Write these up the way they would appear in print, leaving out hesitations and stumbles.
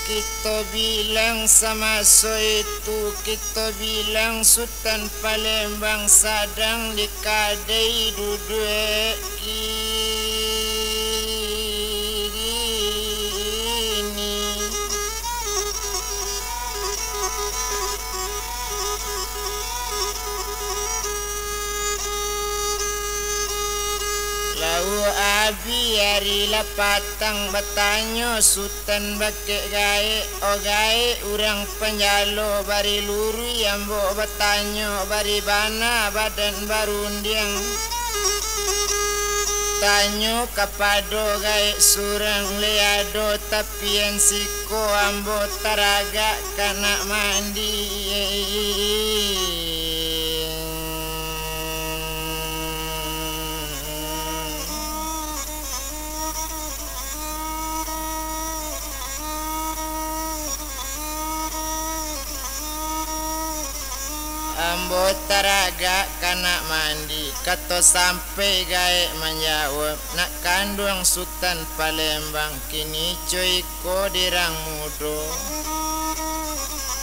kita bilang sama so itu, kita bilang Sultan Palembang sedang dikadai duduk ini. Lau abi hari lapatang batanyo Sultan bakek gae o gae urang penjalo bari luri ambo batanyo bari bana badan barundiang tanyo kapado gae surang leado tapien siko ambo taraga kana mandi. Ambo taraga kana mandi kato sampai gae menjawab nak kandung Sultan Palembang kini cuy ko dirang mudo.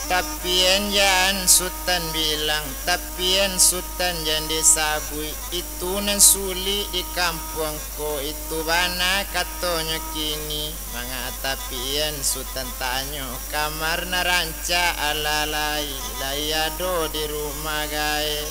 Tapien jan Sultan bilang, tapien Sultan jan disabui itu nan suli di kampung ko itu bana katonyo kini mga tapien Sultan tanyo kamar naranca alalai layado di rumah gae.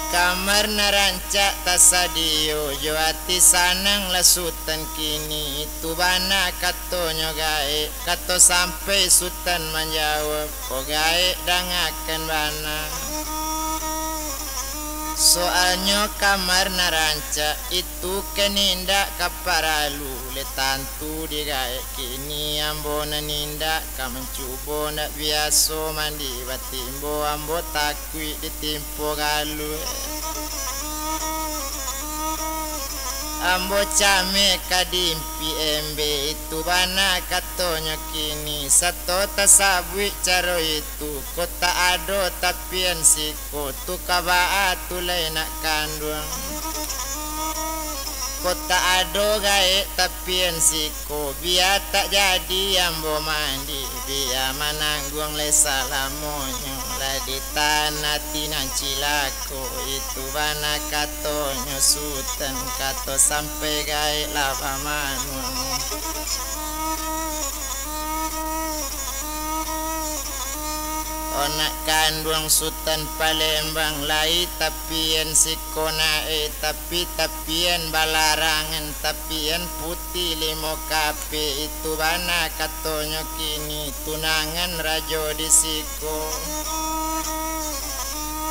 Kamar naranca tasadio joati sanang la Sultan kini itu bana katonyo gae kato sampai Sultan menjawab ko gae dangakan bana. Soalnya kamar naranca itu keninda kaparalu le tantu digae kini ambo naninda kamancubo nak biaso mandi batimbo ambo takui ditimpo galu. Ambo came kadimpi embe itu bana katonyo kini sato tasabui caro itu kota ado tapien siko tu kabaa tulay nak kandung. Kota ado gae tapien siko biar tak jadi ambo mandi biar mananggung le salamonyo la di tanah tinan cilako itu bana katonyo Sultan kato sampai gae lava manu. Onak kandung Sultan Palembang lai tapien sikona tapi tapien balarangan tapien putih limo kape itu bana katonyo kini tunangan rajo di siko.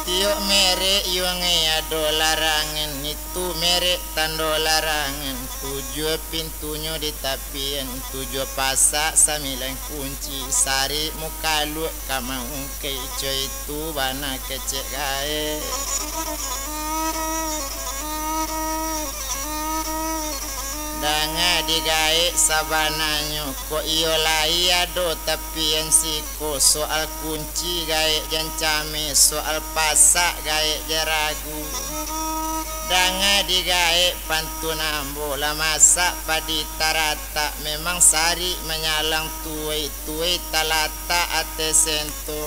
Tiok merek yuange ado larangan itu merek tando larangan tujuh pintunya di tapien tujuh pasak samilan kunci sari mukalu kama ungke ijo itu bana kecek gae. Danga digae sabananyo ko iyo lai ado tapien siko soal kunci gae jancame soal pasak gae jaragu. Danga digae pantun ambo la masak padi tarata memang sari menyalang tuai talata ate sento.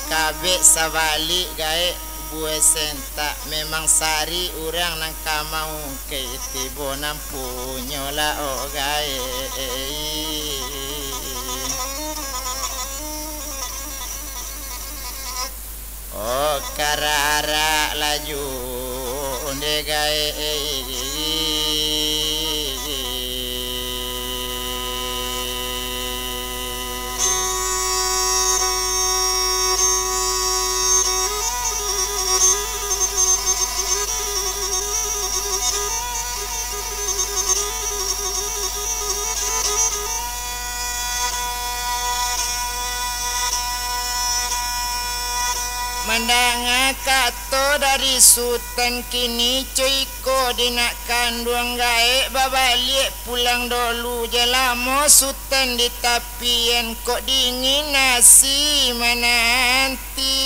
Kabe sabali gae bue senta memang sari urang nang kamau ke tibo nampunyo la o gae. Oh karara laju onde gae. Mandanga kato dari Sultan kini cuiko dinak kandung gae babalik pulang dulu jelamo Sultan di tapien kok dingin nasi menanti.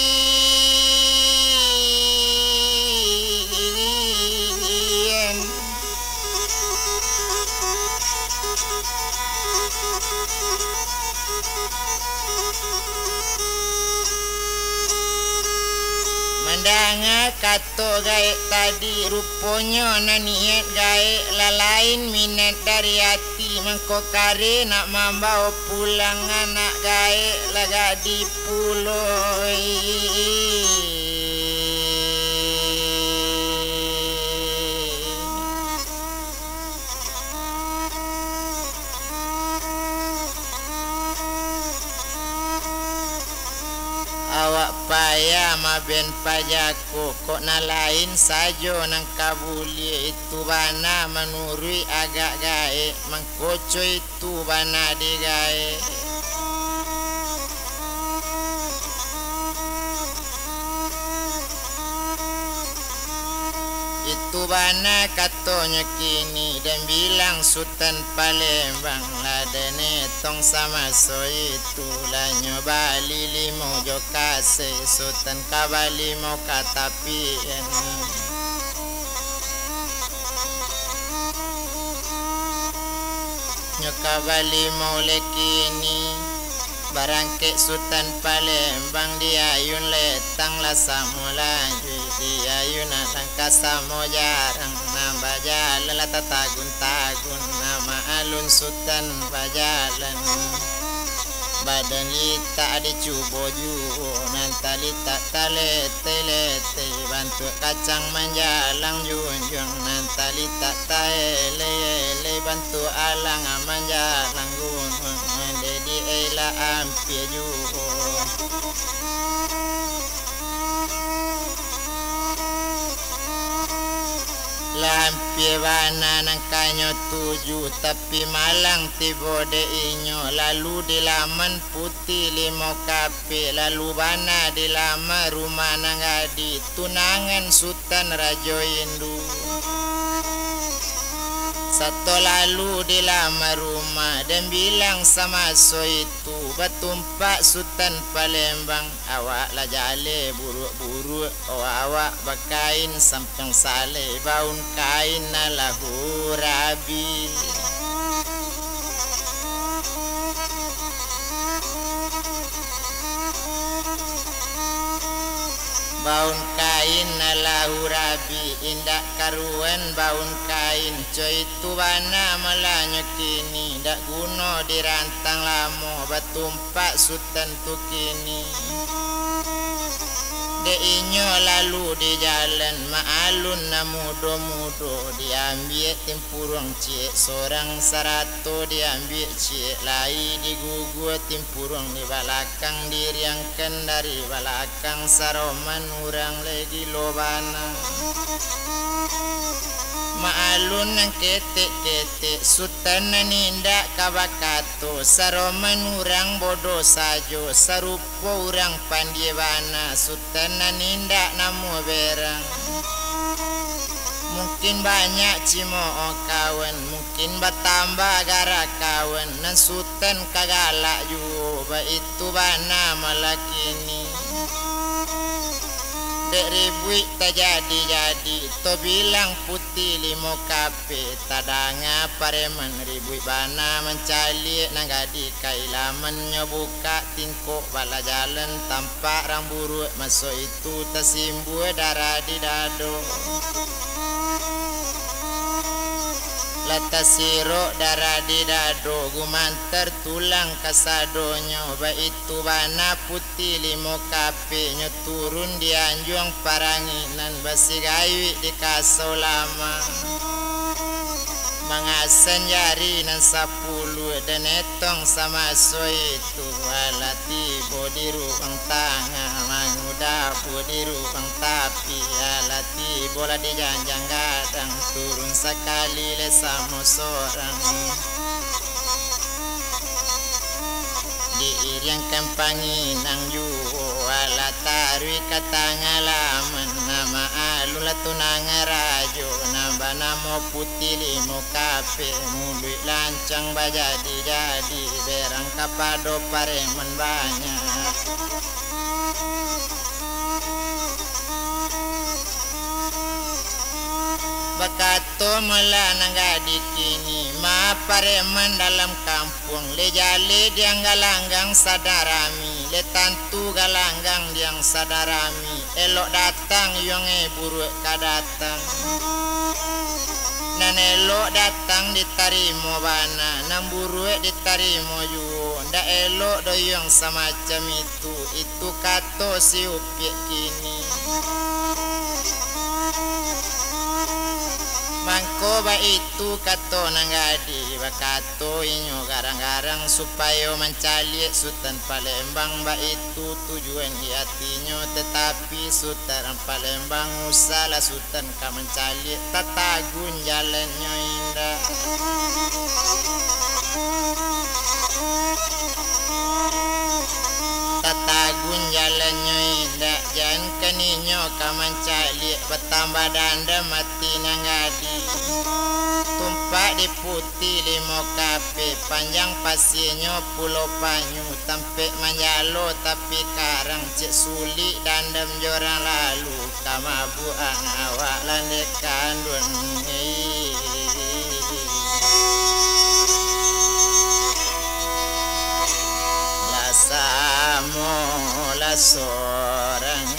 Pandanga kato gae tadi ruponya na niat gae lalain minat dari hati mengko kare nak membawa pulang anak gae laga di puloi. Awak payah maben pajaku kok na lain sajo nang kabuli itu bana menurui agak gae mengkoco itu bana digae. Itu bana katonya kini dan bilang Sultan Palembang ladene tong sama so itu lah nyoba limo jo kase Sultan kabali mau katapian. Nyokabali mau lekini barangke Sultan Palembang diayun letang lah samulaju diayun langkah samo jarang nambah jalan lah tagun-tagun nama alun Sultan pajalan badan lita dicubo juo nantali tak talete-lete bantu kacang menjalang junjung nantali tak taele bantu alang menjalang gunung dedi ela ampie juo. Lampie bana nang kanyo tuju tapi malang tibo de inyo lalu di laman putih limo kape lalu bana di lama rumah nang adi tunangan Sultan Rajo Indu. Satu lalu di lama rumah dan bilang sama so itu batumpak Sultan Palembang awak lah jale buruk-buruk awak bakain sampang sale baun kain nalahu rabi. Baun kain nalahu rabi indak karuan baun kain coy itu bana malanyo kini dak guno dirantang lamo batumpak Sultan tu kini de inyo lalu di jalan maalun na mudo-mudo diambil timpurung cie sorang sarato diambil cie lai digugu timpurung di balakang diriangkan dari balakang saroman urang lagi lobana maalun nang ketek-ketek Sultan nindak kabakato saroman urang bodoh sajo sarupo urang pandiebana Sultan nindak namu berang mungkin banyak cimo kawan mungkin bertambah gara kawan nan Sultan kagalak juga itu bana malakini dek ribuik tak jadi to bilang putih limo kape tadanga pareman ribuik bana mencali nanggadi kailaman nyobuka tingkok bala jalan tampak rang buruk masuk itu tersimbu darah di dado lata sirok darah di dado gumantar tulang kasadonyo ba itu bana putih limo kape nyo turun di anjuang paranginan basi gayu di kasau lama mangasan jari nan 10 dan etong sama so itu alati bodi ruang tangah manguda bodi ruang tapi alati bola di janjang gadang turun sekali le sama sorang di iriang kampangi nang juo ala tarui katangalaman nama alula tunang rajo namba namo putih limo kape muluit lancang bajadi berang kapado pareman banyak bakato mula nanggadi kini ma pareman dalam kampung le jale diang galanggang sadarami le tantu galanggang diang sadarami elok datang yang buruk kadatang nan elok datang ditarimo bana nan buruk ditarimo juga ndak elok doyong semacam itu kato si upiak kini mangko ba itu kato nanggadi ba kato inyo garang-garang supaya mencali Sultan Palembang ba itu tujuan di hatinya tetapi Sultan Palembang usalah Sultan ka mencali tatagun jalannya indah tatagun jalannya indah jangan keninyo ka mencali bertambah danda mati nanggadi tumpak di putih limo kape panjang pasirnya pulau Panyu tampek manjalo tapi karang cek sulit dandam jorang lalu kamabuan awak landekan dunia lasamo la sorang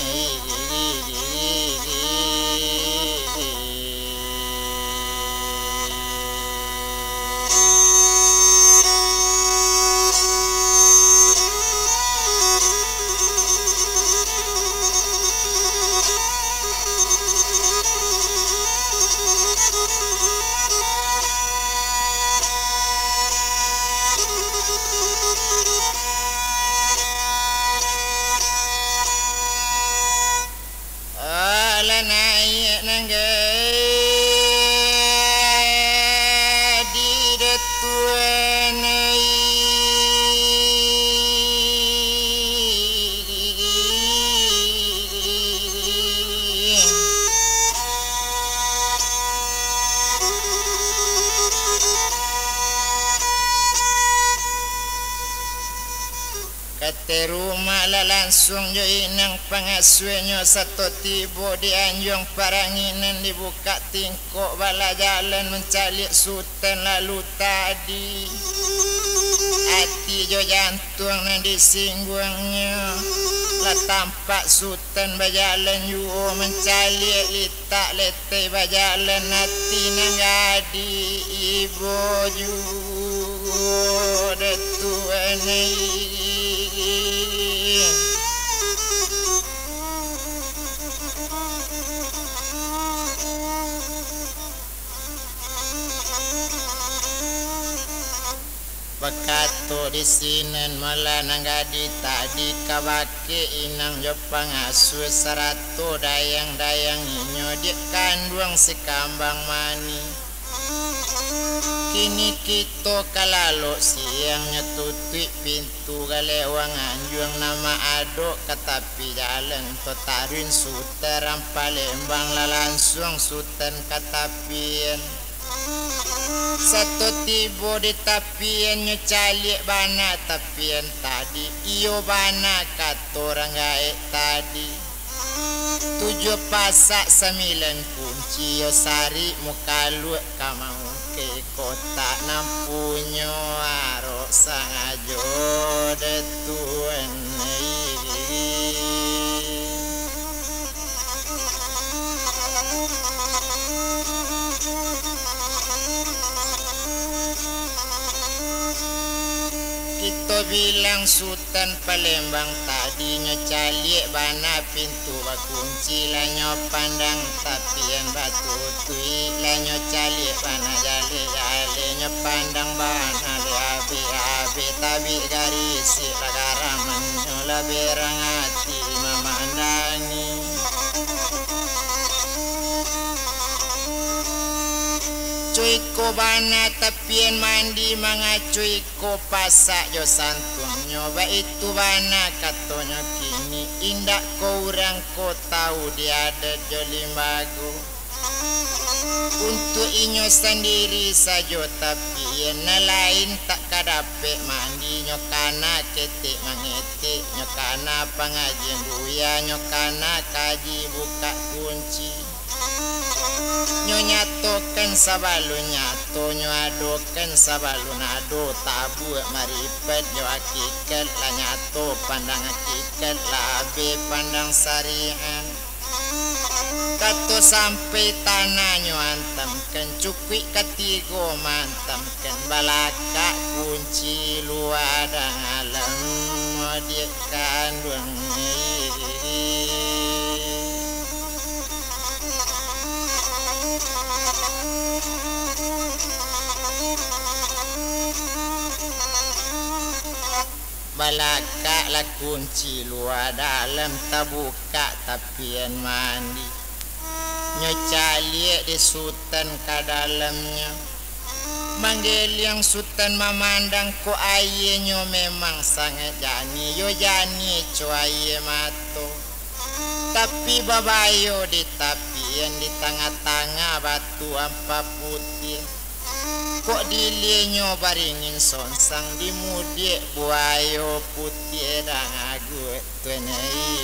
kate rumah lah langsung joi nang pengasuhnya satu tiba di anjung paranginan dibuka tingkok bala jalan mencari Sultan lalu tadi hati jo jantung nang disinggungnya lah tampak Sultan bajalan yuo mencari litak letai bajalan hati nang gadi ibu juo detuan bakato di sinen malah nanggadi tadi kabake inang jo pangasuh sarato dayang-dayang inyo di kanduang si kambang mani kini kita kalalo siang nyetutui pintu galewang anjuang nama adok katapi jalan totarin Sultan Palembang lah langsung Sultan katapien satu tiba di tapien nyecalik bana tapien tadi iyo bana katorang gaek tadi 7 pasak 9 kunci yo sari mukalu kamau ke kota nampunyo arok sangajo detuen kita bilang Sultan Palembang tadi nyecalik bana pintu bakunci lanyo pandang tapian batu tui lanyo calik bana jale nyo pandang bana leabe abe tabi garisi lagaraman nyo laberang hati memandangi cuy ko bana tapien mandi mga cuy ko pasak jo santung nyoba itu bana katonyo kini indak ko urang ko tahu dia ada jo limbago untuk inyo sendiri sajo tapien na lain tak kadape mandi nyokana ketik mangetik nyokana pengajian buya nyokana kaji buka kunci Nyo nyatokan sabalu nyato, nyo adokan sabalu nado, tabu maripet nyo hakikat lah nyato pandang hakikat lah abe pandang sarian. Kato sampai tanah nyo antamkan, cukui katigo mantamkan, balaka kunci luar alam dia kandung. Balaka lah kunci luar dalam, tabuka tapian mandi. Nyo caliek di sultan ka dalamnya. Manggil yang sultan memandang ko aye nyo memang sangat jani. Yo jani co aye mato. Tapi babayo di tapian di tengah-tengah batu ampa putih. Kok dilinyo baringin sonsang di mudik buayo putih dan agut tuanai.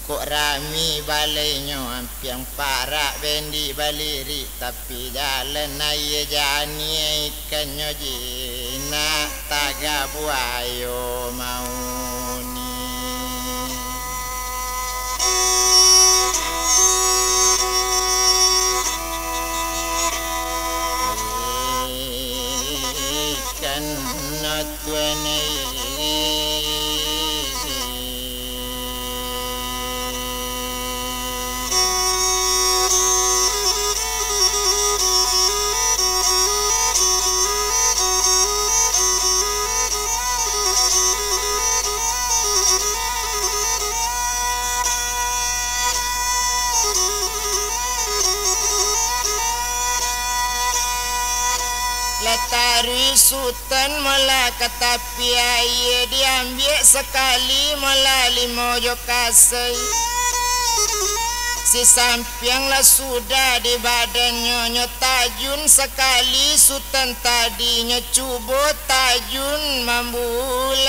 Kok rami balaynya ampiang parak bendi baliri, tapi jalan aye jani ikannya jinak taga buayo mauni. Ikan tuanai. Latari sultan mala katapi aye diambil sekali mala limojo kasai. Si sampiang lah sudah di badannya nyo tajun sekali sultan tadinya cubo tajun mambulang.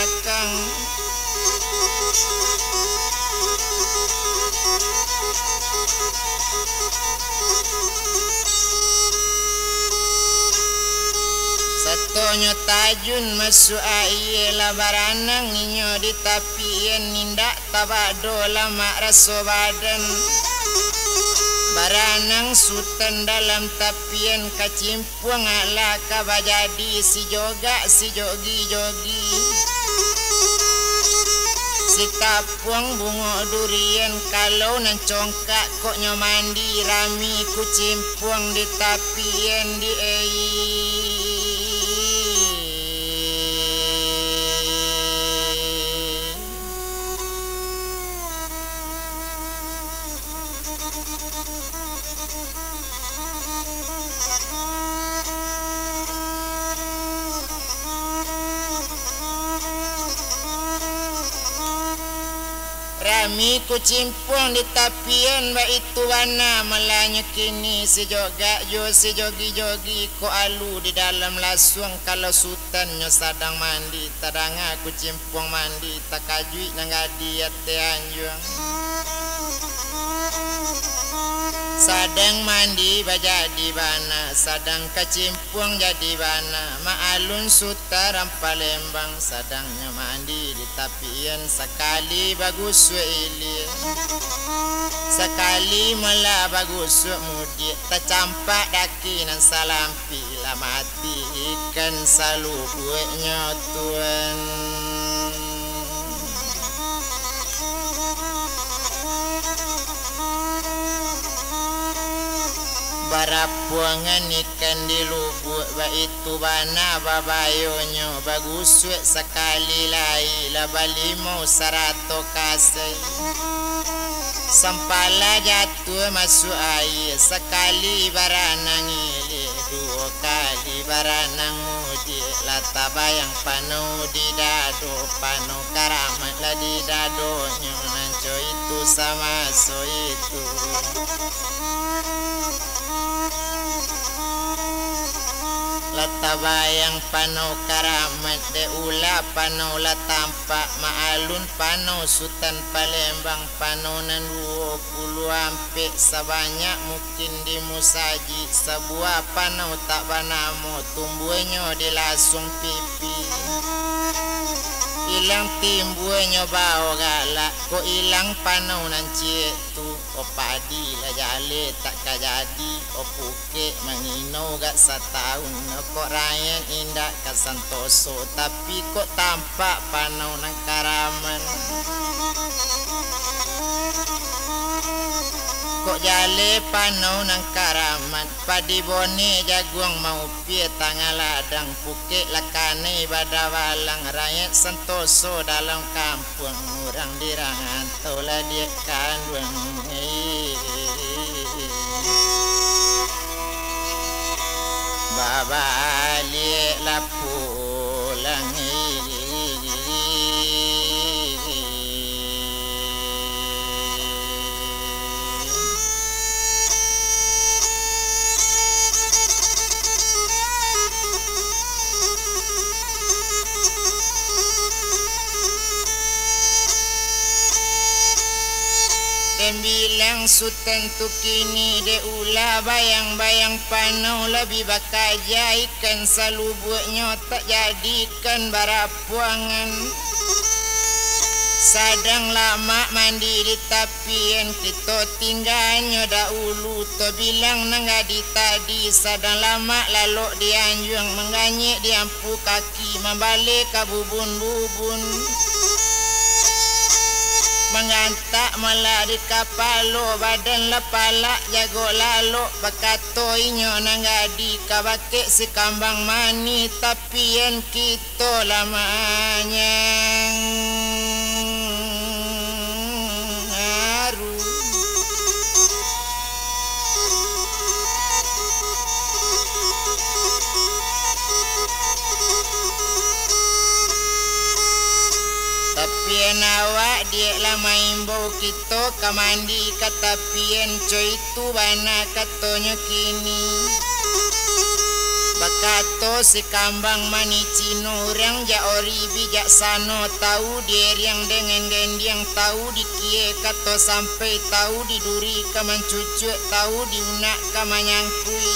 Akang satonyo tajun masuk aye lah baranang ninyo di tapien nindak tabado lama raso badan. Baranang sultan dalam tapien kacimpuang ala kabajadi si joga si jogi-jogi. Si tapuang bungo durian kalau nan congkak kok nyo mandi rami kucimpuang di tapien di Rami kucimpung di tapian ba itu wana malanya kini si joga jo si jogi-jogi ko alu di dalam lasuang kalau sultan nyo sadang mandi tadanga kucimpung mandi takajui nangadi ate anjuang. Sadang mandi bajadi bana, sadang kacimpuang jadi bana. Maalun sutaram Palembang, sadangnya mandi di tapian sekali bagus weili. Sekali mela bagus mudi, tercampak daki nan salampi lah mati ikan salu buatnya tuan. Barapuangan ikan di lubuk ba itu bana babayonyo bagus sekali lai la balimo sarato kasai. Sampala jatuh masuk air sekali baranang ili dua kali baranang mudi lata bayang panu di dado panu karamat lah di dadonyo nanco itu sama so itu. Latabayang panau karamat de ula panau la tampak maalun panau Sutan Palembang panau nan 20 ampe sabanyak mungkin di musaji sebuah panau tak banamo tumbuhnya di lasung pipi ilang timbuhnya bau galak ko ilang panau nan cie tu o padi la jale tak kajadi o puke mangino gak setahun kok rayan indah kasantoso tapi kok tampak panau nang karaman kok jale panau nang karaman padi bone jaguang mau pie tanggal ladang puke lakane badawalang rakyat sentoso dalam kampung orang dirangan tola dia kandung baba liek la pulang dan bilang Sutan tu kini de ulah bayang-bayang panau lebih bakaja ikan salubuknya tak jadikan barapuangan sadang lama mandi di tapian kita tinggalnya dahulu to bilang nangadi tadi sadang lama lalu dianjung mengganyik diampu kaki membalik ke bubun-bubun mengantak malah di kapalo badan lepala jago lalu bakato inyo nanggadi kabake si kambang mani tapi yang kita lamanya haru tapien awak dia lama imbau kita kamandi katapien coy itu bana katonyo kini bakato si kambang mani cino orang jaori bijaksana tahu dia yang dengan gending tahu dikie kato sampai tahu diduri kamancucuk tahu diunak kamanyangkui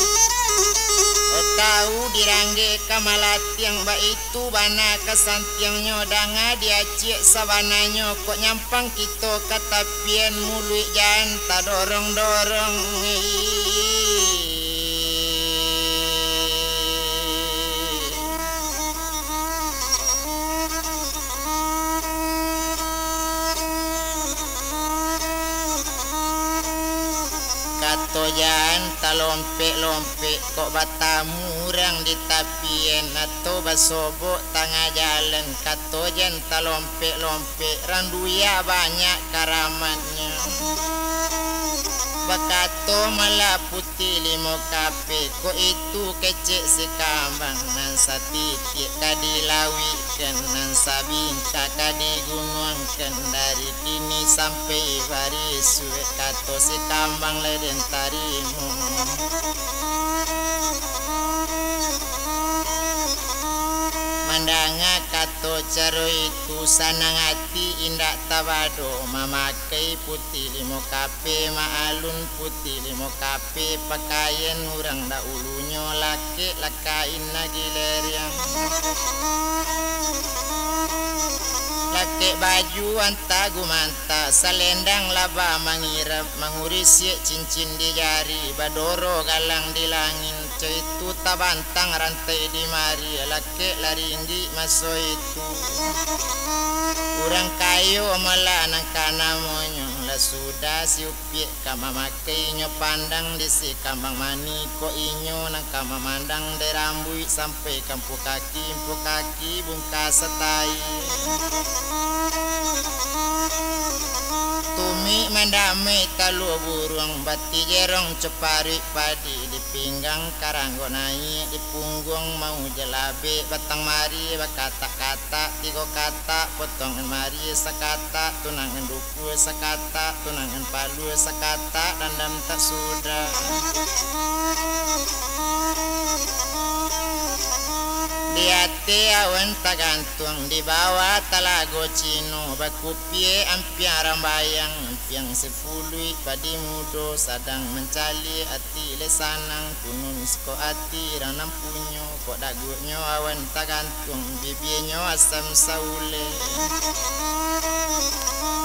tahu dirangge kamalatiang ba itu bana kasantiangnya danga diacik sabananya kok nyampang kita katapien mului jan ta dorong-dorong tojan talompe-lompe kok batamu orang di tapien atau basobok tengah jalan katojan talompe-lompe randuya banyak karamatnya bakato malah putih limo kape kok itu kecek si kambang nan satitik kadilawikan nan sabingka kadigunuangkan dari kini sampai baris kato si kambang leden tarimu mandanga kato caro itu sanang hati indak tabado memakai putih limo kape maalun putih limo kape pakaian orang dahulunya laki lakain lagi leriang laki baju anta gumanta salendang laba mangirap mangurisi cincin di jari badoro galang di langit itu tabantang rantai di mari laki laringgi maso itu orang kayu malah nangkana monyo la sudah siupi kama makainya pandang di si kambang mani ko inyo nang kama mandang de rambui sampai kampu kaki bungkas setai tumi mandame talu burung bati jerong cepari padi di pinggang karanggo naik di punggung mau jelabe batang mari bakata-kata tiga kata potongan mari sakata tunangan duku sakata tunangan palu sakata dandam tak sudah ate awan tagantung di bawah talago cino bakupie ampiang rambayang ampiang sepului padi mudo sadang mencali ati lesanang punun sko ati ranam punyo kok dagunyo awan tagantung bibinyo asam saule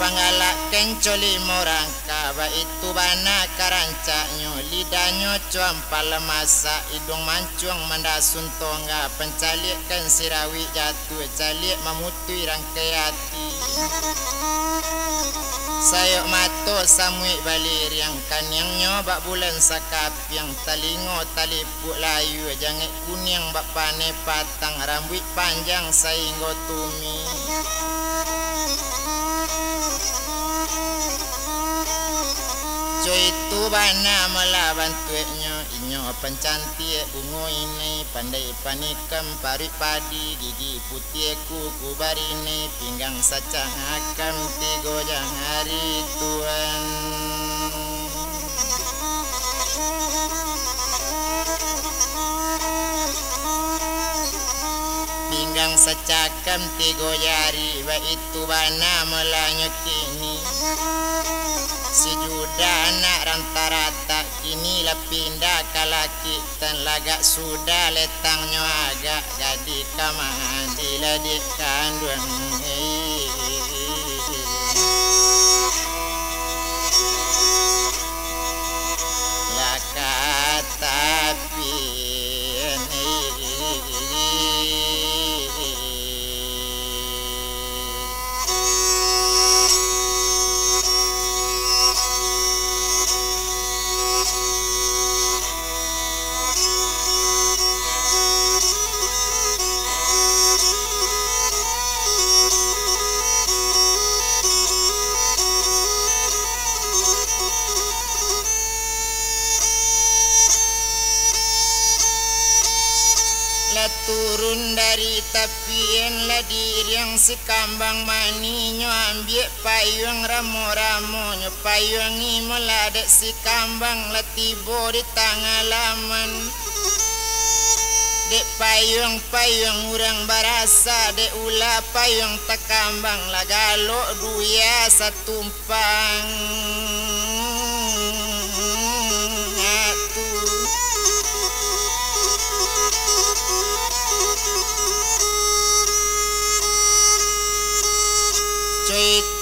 pangalak kencoli morangka ba itu bana karancaknyo lidahnya cuampal masa hidung mancuang mandasun tongga pencalikan sirawi jatuh calik memutui rangkai hati sayok mato samui balir yang kanyangnya bak bulan sakap yang talingo talipuk layu jangit kuning bak pane patang rambut panjang sainggo tumi itu bana melawan tueknya inyo pencantik bungo ini pandai panikam parit padi gigi putih kuku barine pinggang sacang akam tigo jang hari Tuhan pinggang secakam tigo jari ba itu bana melanyo kini si juda anak ranta-rata kini lah pindah ke laki dan lagak sudah letangnya agak jadi kamandi lah di kandung laka tapi turun dari tapian lah diriang si kambang maninyo ambil payung ramo-ramo nyo payung imo ladak si kambang lah tibo di tangga laman dek payung urang barasa dek ula payung tak kambang lah galok duya satumpang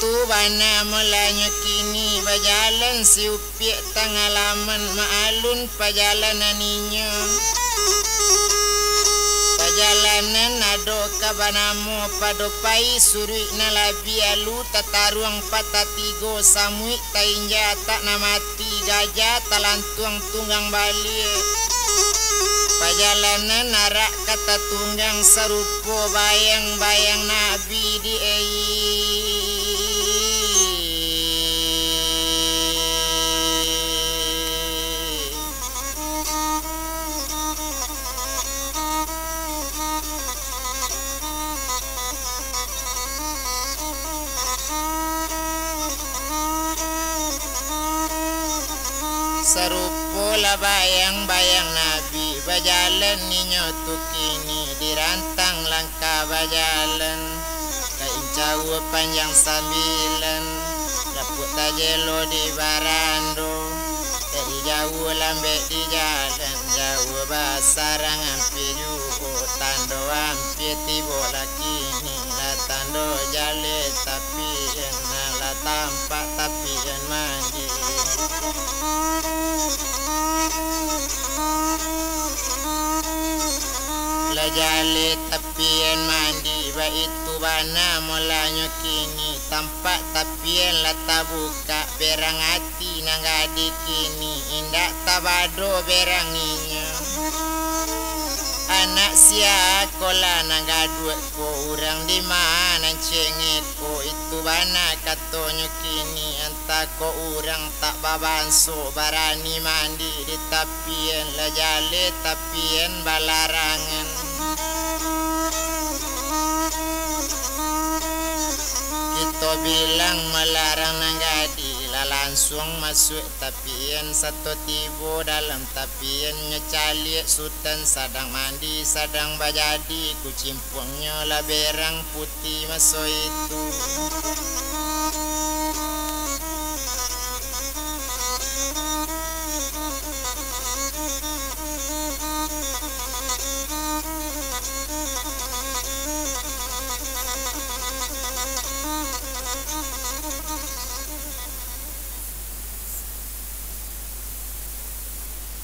itu bana mulanya kini bajalan si upiak tangalaman maalun pajalanan inyo pajalanan ado kabanamo padopai surui nalabi alu tataruang patatigo samui tainja tak namati gajah talantuang tunggang bali pajalanan narak kata tunggang sarupo bayang-bayang nabi di sarupo lah bayang-bayang nabi bajalan ninyo tukini dirantang langkah bajalan kain cawa panjang sambilan daput tajelo di barando dari jauh lambek di jalan jauh basarang hampir juo tando hampir tibo lakini lah tando jale tapi lah tampak tapi mandi jale tapian mandi ba itu bana mulanya kini tampak tapian lah tabuka berang hati nanggadi kini indak tabado berang inyo anak sia kola nanggadue ko urang di mana cengit ko itu bana katonyo kini anta ko urang tak babanso barani mandi di tapian lah jale tapian balarangan kita bilang melarang nanggadi tak langsung masuk tapien satu tibo dalam tapien ngecalik Sultan sadang mandi sadang bajadi ku cimpungnya lah berang putih masuk itu